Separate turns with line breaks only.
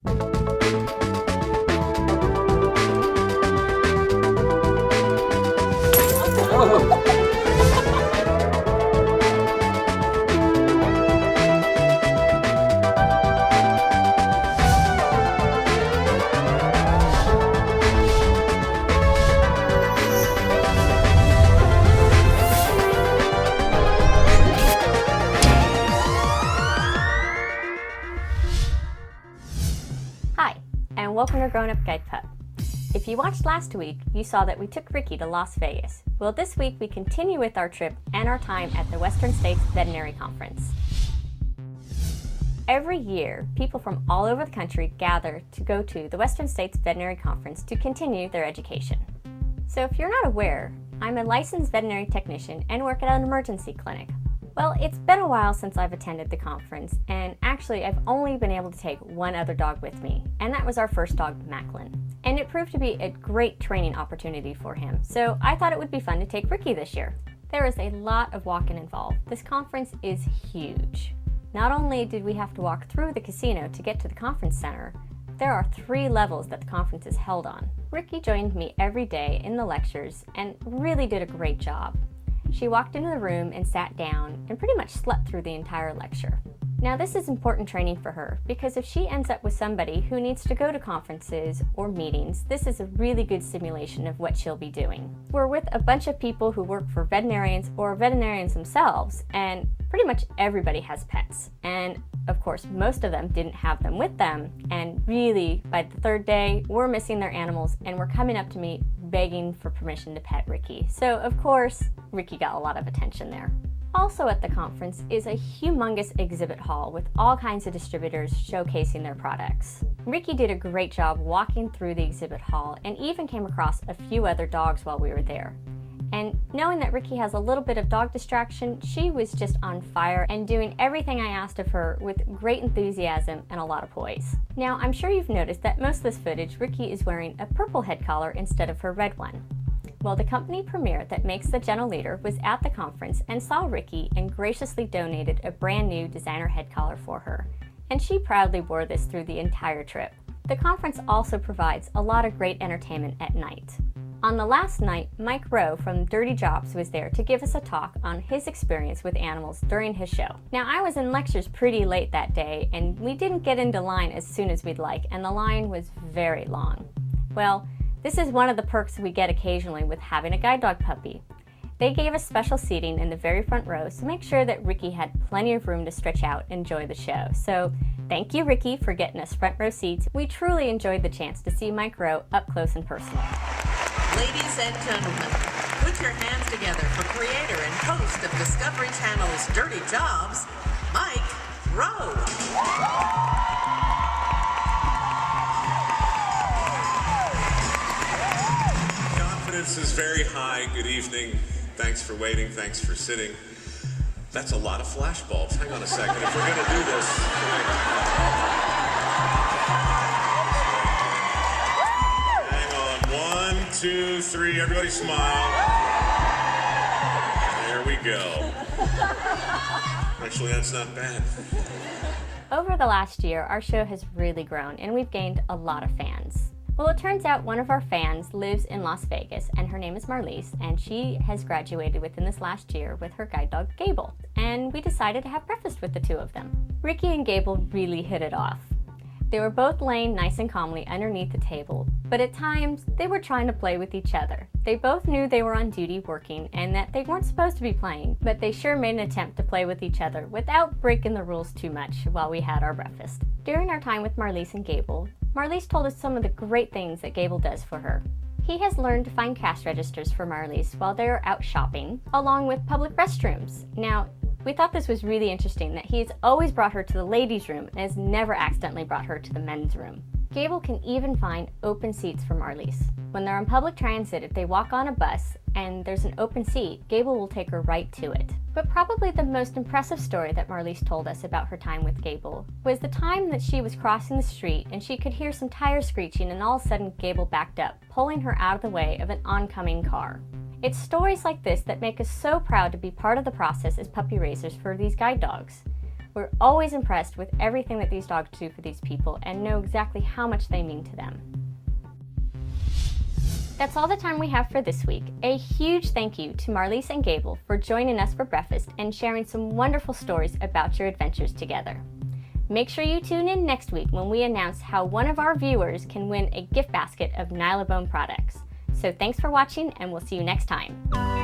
Hi, and welcome to Grown Up Guide Pup. If you watched last week, you saw that we took Ricky to Las Vegas. Well, this week we continue with our trip and our time at the Western States Veterinary Conference. Every year, people from all over the country gather to go to the Western States Veterinary Conference to continue their education. So if you're not aware, I'm a licensed veterinary technician and work at an emergency clinic. Well, it's been a while since I've attended the conference, and actually I've only been able to take one other dog with me, and that was our first dog, Macklin. And it proved to be a great training opportunity for him, so I thought it would be fun to take Ricky this year. There is a lot of walking involved. This conference is huge. Not only did we have to walk through the casino to get to the conference center, there are 3 levels that the conference is held on. Ricky joined me every day in the lectures and really did a great job. She walked into the room and sat down and pretty much slept through the entire lecture. Now this is important training for her because if she ends up with somebody who needs to go to conferences or meetings, this is a really good simulation of what she'll be doing. We're with a bunch of people who work for veterinarians or veterinarians themselves, and pretty much everybody has pets. And of course, most of them didn't have them with them, and really by the 3rd day, we're missing their animals and were coming up to me begging for permission to pet Ricky. So of course, Ricky got a lot of attention there. Also at the conference is a humongous exhibit hall with all kinds of distributors showcasing their products. Ricky did a great job walking through the exhibit hall and even came across a few other dogs while we were there. And knowing that Ricky has a little bit of dog distraction, she was just on fire and doing everything I asked of her with great enthusiasm and a lot of poise. Now, I'm sure you've noticed that most of this footage, Ricky is wearing a purple head collar instead of her red one. Well, the company Premier that makes the Gentle Leader was at the conference and saw Ricky and graciously donated a brand new designer head collar for her. And she proudly wore this through the entire trip. The conference also provides a lot of great entertainment at night. On the last night, Mike Rowe from Dirty Jobs was there to give us a talk on his experience with animals during his show. Now, I was in lectures pretty late that day, and we didn't get into line as soon as we'd like, and the line was very long. Well, this is one of the perks we get occasionally with having a guide dog puppy. They gave us special seating in the very front row to make sure that Ricky had plenty of room to stretch out and enjoy the show. So thank you, Ricky, for getting us front row seats. We truly enjoyed the chance to see Mike Rowe up close and personal.
Ladies and gentlemen, put your hands together for creator and host of Discovery Channel's Dirty Jobs, Mike Rowe.
Confidence is very high. Good evening. Thanks for waiting. Thanks for sitting. That's a lot of flashbulbs. Hang on a second. If we're going to do this... Hang on. 1, 2, 3. Everybody smile. There we go. Actually, that's not bad.
Over the last year, our show has really grown and we've gained a lot of fans. Well, it turns out one of our fans lives in Las Vegas, and her name is Marlise, and she has graduated within this last year with her guide dog, Gable, and we decided to have breakfast with the 2 of them. Ricky and Gable really hit it off. They were both laying nice and calmly underneath the table, but at times they were trying to play with each other. They both knew they were on duty working and that they weren't supposed to be playing, but they sure made an attempt to play with each other without breaking the rules too much while we had our breakfast. During our time with Marlise and Gable, Marlise told us some of the great things that Gable does for her. He has learned to find cash registers for Marlise while they are out shopping, along with public restrooms. Now, we thought this was really interesting that he has always brought her to the ladies' room and has never accidentally brought her to the men's room. Gable can even find open seats for Marlise. When they're on public transit, if they walk on a bus and there's an open seat, Gable will take her right to it. But probably the most impressive story that Marlise told us about her time with Gable was the time that she was crossing the street and she could hear some tires screeching, and all of a sudden Gable backed up, pulling her out of the way of an oncoming car. It's stories like this that make us so proud to be part of the process as puppy raisers for these guide dogs. We're always impressed with everything that these dogs do for these people and know exactly how much they mean to them. That's all the time we have for this week. A huge thank you to Marlise and Gable for joining us for breakfast and sharing some wonderful stories about your adventures together. Make sure you tune in next week when we announce how one of our viewers can win a gift basket of Nylabone products. So thanks for watching, and we'll see you next time.